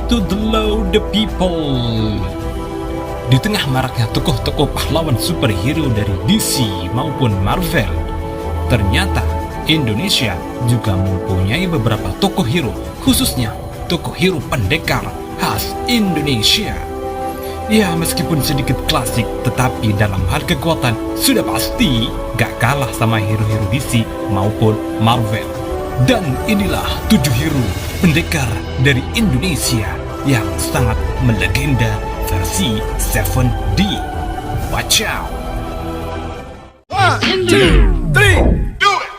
to the law the people. Di tengah maraknya tokoh-tokoh pahlawan superhero dari DC maupun Marvel, ternyata Indonesia juga mempunyai beberapa tokoh hero, khususnya tokoh hero pendekar khas Indonesia. Ya, meskipun sedikit klasik, tetapi dalam hal kekuatan sudah pasti gak kalah sama hero-hero DC maupun Marvel. Dan inilah 7 hero pendekar dari Indonesia yang sangat melegenda versi 7D. Watch out! 1, 2, 3, do it!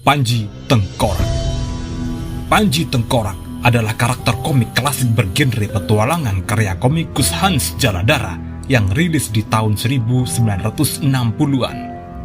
Panji Tengkorak. Panji Tengkorak adalah karakter komik klasik bergenre petualangan karya komikus Hans Jaladara yang rilis di tahun 1960-an.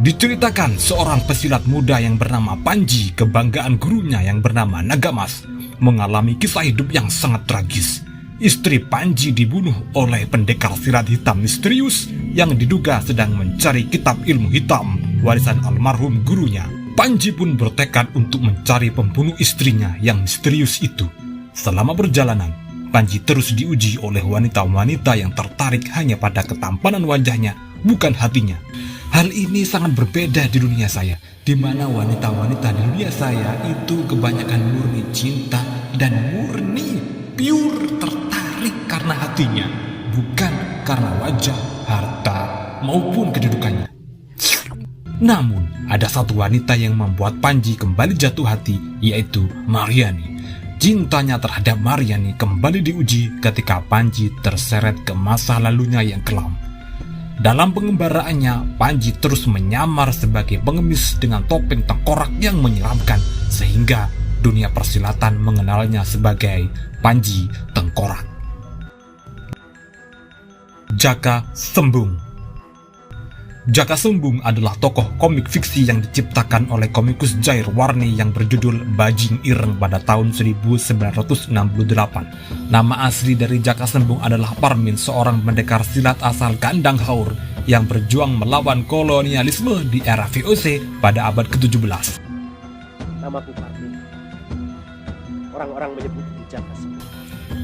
Diceritakan seorang pesilat muda yang bernama Panji, kebanggaan gurunya yang bernama Nagamas, mengalami kisah hidup yang sangat tragis. Istri Panji dibunuh oleh pendekar silat hitam misterius yang diduga sedang mencari kitab ilmu hitam warisan almarhum gurunya. Panji pun bertekad untuk mencari pembunuh istrinya yang misterius itu. Selama perjalanan, Panji terus diuji oleh wanita-wanita yang tertarik hanya pada ketampanan wajahnya, bukan hatinya. Hal ini sangat berbeda di dunia saya, di mana wanita-wanita di dunia saya itu kebanyakan murni cinta dan murni pure tertarik karena hatinya, bukan karena wajah, harta, maupun kedudukannya. Namun, ada satu wanita yang membuat Panji kembali jatuh hati, yaitu Mariani. Cintanya terhadap Mariani kembali diuji ketika Panji terseret ke masa lalunya yang kelam. Dalam pengembaraannya, Panji terus menyamar sebagai pengemis dengan topeng tengkorak yang menyeramkan, sehingga dunia persilatan mengenalnya sebagai Panji Tengkorak. Jaka Sembung. Jaka Sembung adalah tokoh komik fiksi yang diciptakan oleh komikus Jair Warni yang berjudul Bajing Ireng pada tahun 1968. Nama asli dari Jaka Sembung adalah Parmin, seorang pendekar silat asal Kandang Haur yang berjuang melawan kolonialisme di era VOC pada abad ke-17. Namaku Parmin. Orang-orang menyebutku Jaka Sembung.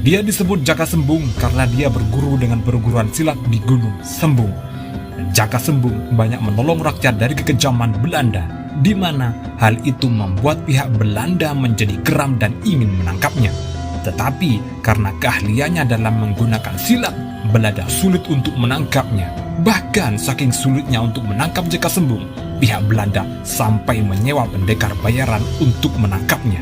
Dia disebut Jaka Sembung karena dia berguru dengan perguruan silat di Gunung Sembung. Jaka Sembung banyak menolong rakyat dari kekejaman Belanda, di mana hal itu membuat pihak Belanda menjadi geram dan ingin menangkapnya. Tetapi karena keahliannya dalam menggunakan silat, Belanda sulit untuk menangkapnya. Bahkan saking sulitnya untuk menangkap Jaka Sembung, pihak Belanda sampai menyewa pendekar bayaran untuk menangkapnya.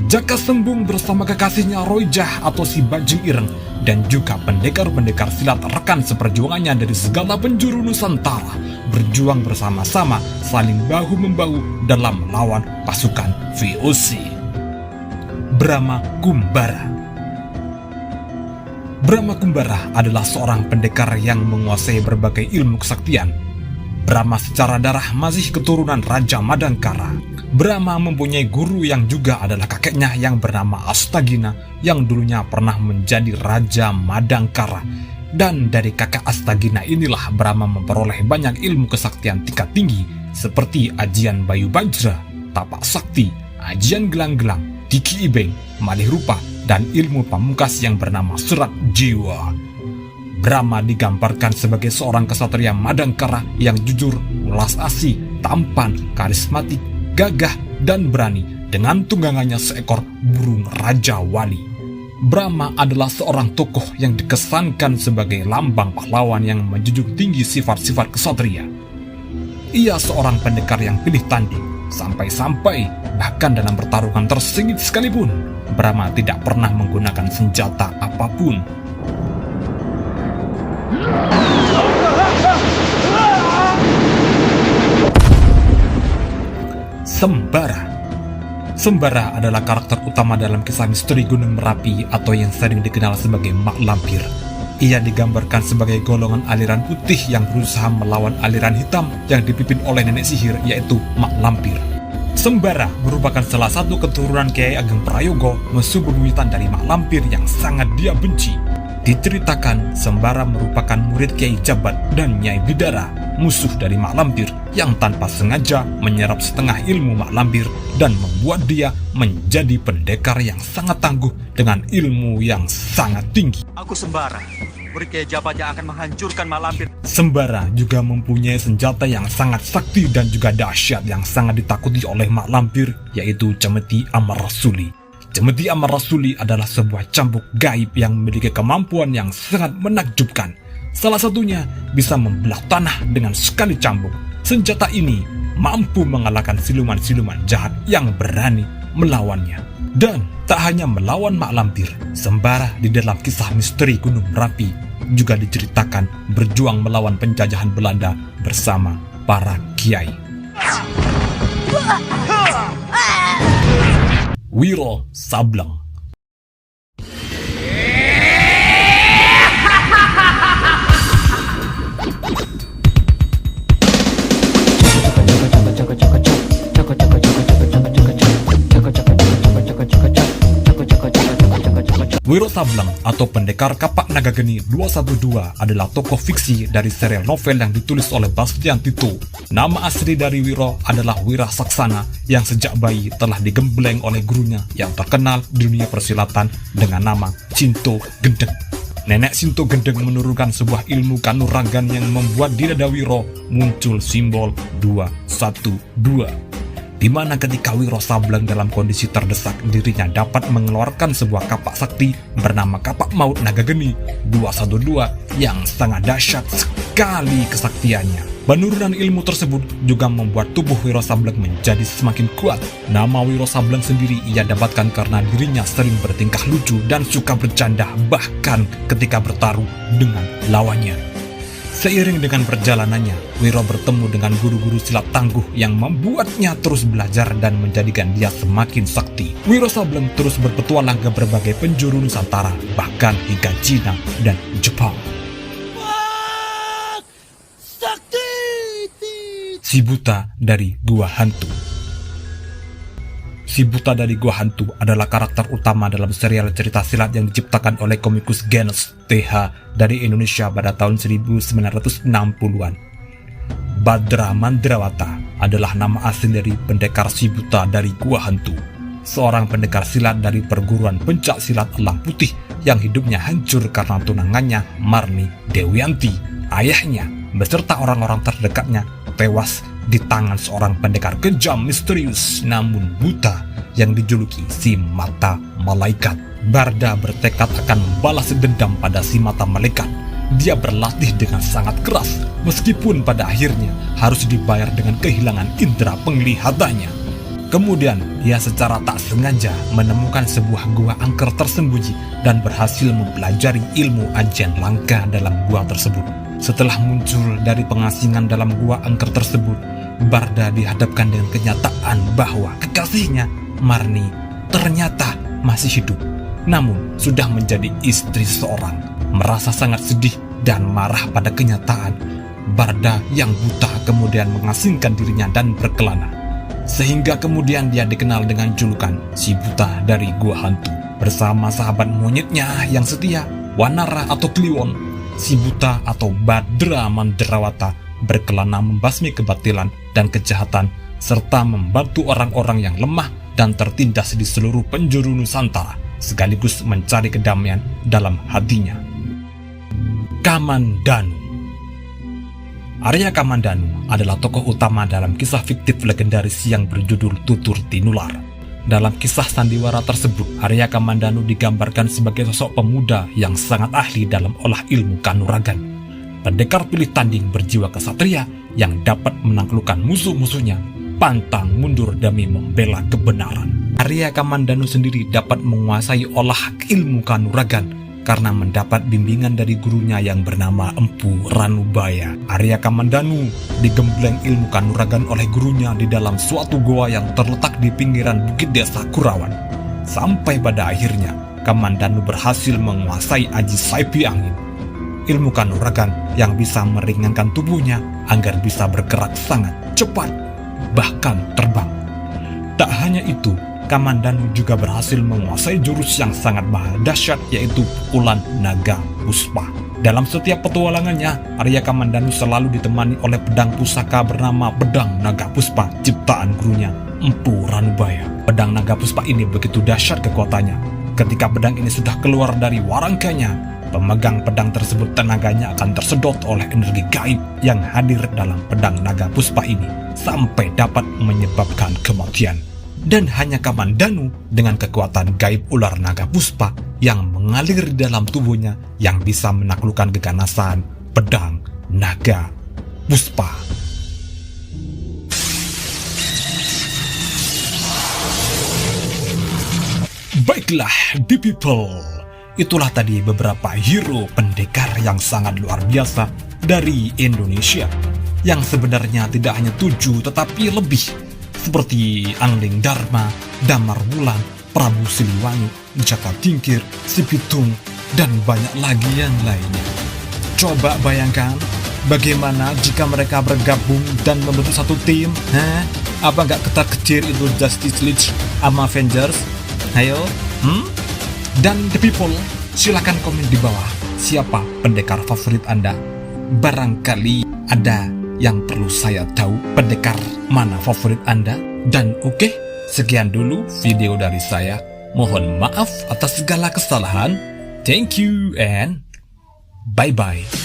Jaka Sembung bersama kekasihnya Roijah atau si Bajing Ireng dan juga pendekar-pendekar silat rekan seperjuangannya dari segala penjuru Nusantara berjuang bersama-sama saling bahu-membahu dalam melawan pasukan VOC. Brahma Kumbara. Brahma Kumbara adalah seorang pendekar yang menguasai berbagai ilmu kesaktian. Brahma secara darah masih keturunan Raja Madangkara. Brahma mempunyai guru yang juga adalah kakeknya yang bernama Astagina yang dulunya pernah menjadi Raja Madangkara. Dan dari kakak Astagina inilah Brahma memperoleh banyak ilmu kesaktian tingkat tinggi seperti Ajian Bayu Bajra, Tapak Sakti, Ajian Gelang-Gelang, Diki Ibeng, Malih Rupa, dan ilmu pamungkas yang bernama Serat Jiwa. Brahma digambarkan sebagai seorang kesatria Madangkara yang jujur, welas asih, tampan, karismatik, gagah, dan berani dengan tunggangannya seekor burung Raja Wali. Brahma adalah seorang tokoh yang dikesankan sebagai lambang pahlawan yang menjunjung tinggi sifat-sifat kesatria. Ia seorang pendekar yang pilih tanding, sampai-sampai bahkan dalam pertarungan tersengit sekalipun, Brahma tidak pernah menggunakan senjata apapun. Sembara. Sembara adalah karakter utama dalam kisah misteri Gunung Merapi atau yang sering dikenal sebagai Mak Lampir. Ia digambarkan sebagai golongan aliran putih yang berusaha melawan aliran hitam yang dipimpin oleh nenek sihir yaitu Mak Lampir. Sembara merupakan salah satu keturunan Kiai Ageng Prayogo, musuh bebuyutan dari Mak Lampir yang sangat dia benci. Diceritakan Sembara merupakan murid Kiai Jabat dan Nyai Bidara, musuh dari Mak Lampir yang tanpa sengaja menyerap setengah ilmu Mak Lampir dan membuat dia menjadi pendekar yang sangat tangguh dengan ilmu yang sangat tinggi. Aku Sembara, murid Kiai Jabat yang akan menghancurkan Mak Lampir. Sembara juga mempunyai senjata yang sangat sakti dan juga dahsyat yang sangat ditakuti oleh Mak Lampir, yaitu Cemeti Amar Rasuli. Cemeti Amar Rasuli adalah sebuah cambuk gaib yang memiliki kemampuan yang sangat menakjubkan. Salah satunya bisa membelah tanah dengan sekali cambuk. Senjata ini mampu mengalahkan siluman-siluman jahat yang berani melawannya. Dan tak hanya melawan Mak Lampir, Sembara di dalam kisah misteri Gunung Merapi juga diceritakan berjuang melawan penjajahan Belanda bersama para kiai. Wiro Sableng. Wiro Sableng atau Pendekar Kapak Naga Geni 212 adalah tokoh fiksi dari serial novel yang ditulis oleh Bastian Tito. Nama asli dari Wiro adalah Wira Saksana yang sejak bayi telah digembleng oleh gurunya yang terkenal di dunia persilatan dengan nama Sinto Gendeng. Nenek Sinto Gendeng menurunkan sebuah ilmu kanuragan yang membuat di dada Wiro muncul simbol 212. Di mana ketika Wiro Sableng dalam kondisi terdesak, dirinya dapat mengeluarkan sebuah kapak sakti bernama Kapak Maut Naga Geni 212 yang sangat dahsyat sekali kesaktiannya. Penurunan ilmu tersebut juga membuat tubuh Wiro Sableng menjadi semakin kuat. Nama Wiro Sableng sendiri ia dapatkan karena dirinya sering bertingkah lucu dan suka bercanda bahkan ketika bertaruh dengan lawannya. Seiring dengan perjalanannya, Wiro bertemu dengan guru-guru silat tangguh yang membuatnya terus belajar dan menjadikan dia semakin sakti. Wiro Sableng terus berpetualang ke berbagai penjuru Nusantara, bahkan hingga Cina dan Jepang. Si Buta dari Gua Hantu. Si Buta dari Gua Hantu adalah karakter utama dalam serial cerita silat yang diciptakan oleh komikus Genos TH dari Indonesia pada tahun 1960-an. Badra Mandrawata adalah nama asli dari pendekar Si Buta dari Gua Hantu, seorang pendekar silat dari perguruan pencak silat Elang Putih yang hidupnya hancur karena tunangannya Marni Dewianti, ayahnya beserta orang-orang terdekatnya tewas di tangan seorang pendekar kejam misterius namun buta yang dijuluki Si Mata Malaikat. Barda bertekad akan membalas dendam pada Si Mata Malaikat. Dia berlatih dengan sangat keras meskipun pada akhirnya harus dibayar dengan kehilangan indera penglihatannya. Kemudian ia secara tak sengaja menemukan sebuah gua angker tersembunyi dan berhasil mempelajari ilmu ajian langka dalam gua tersebut. Setelah muncul dari pengasingan dalam gua angker tersebut, Barda dihadapkan dengan kenyataan bahwa kekasihnya, Marni, ternyata masih hidup, namun sudah menjadi istri seorang. Merasa sangat sedih dan marah pada kenyataan, Barda yang buta kemudian mengasingkan dirinya dan berkelana. Sehingga kemudian dia dikenal dengan julukan Si Buta dari Gua Hantu. Bersama sahabat monyetnya yang setia, Wanara atau Kliwon, Si Buta atau Badra Mandrawata berkelana membasmi kebatilan dan kejahatan serta membantu orang-orang yang lemah dan tertindas di seluruh penjuru Nusantara sekaligus mencari kedamaian dalam hatinya. Kamandanu. Arya Kamandanu adalah tokoh utama dalam kisah fiktif legendaris yang berjudul Tutur Tinular. Dalam kisah sandiwara tersebut, Arya Kamandanu digambarkan sebagai sosok pemuda yang sangat ahli dalam olah ilmu kanuragan. Pendekar pilih tanding berjiwa kesatria yang dapat menaklukkan musuh-musuhnya, pantang mundur demi membela kebenaran. Arya Kamandanu sendiri dapat menguasai olah ilmu kanuragan karena mendapat bimbingan dari gurunya yang bernama Empu Ranubaya. Arya Kamandanu digembleng ilmu kanuragan oleh gurunya di dalam suatu goa yang terletak di pinggiran bukit desa Kurawan. Sampai pada akhirnya, Kamandanu berhasil menguasai aji Saipi Angin, ilmu kanuragan yang bisa meringankan tubuhnya agar bisa bergerak sangat cepat, bahkan terbang. Tak hanya itu, Kamandanu juga berhasil menguasai jurus yang sangat dahsyat, yaitu pukulan naga puspa. Dalam setiap petualangannya, Arya Kamandanu selalu ditemani oleh pedang pusaka bernama Pedang Naga Puspa, ciptaan gurunya, Empu Ranubaya. Pedang Naga Puspa ini begitu dahsyat kekuatannya. Ketika pedang ini sudah keluar dari warangkanya, pemegang pedang tersebut tenaganya akan tersedot oleh energi gaib yang hadir dalam pedang Naga Puspa ini, sampai dapat menyebabkan kematian. Dan hanya Kamandanu dengan kekuatan gaib ular naga puspa yang mengalir di dalam tubuhnya yang bisa menaklukkan keganasan pedang naga puspa. Baiklah, The People, itulah tadi beberapa hero pendekar yang sangat luar biasa dari Indonesia, yang sebenarnya tidak hanya 7 tetapi lebih, seperti Angling Dharma, Damar Wulan, Prabu Siliwangi, Jaka Tingkir, Si Pitung, dan banyak lagi yang lainnya. Coba bayangkan, bagaimana jika mereka bergabung dan membentuk satu tim? Apa nggak ketar-ketir itu Justice League sama Avengers? Ayo, Dan The People, silakan komen di bawah. Siapa pendekar favorit Anda? Barangkali ada yang perlu saya tahu, pendekar mana favorit Anda. Dan oke, sekian dulu video dari saya. Mohon maaf atas segala kesalahan. Thank you and bye-bye.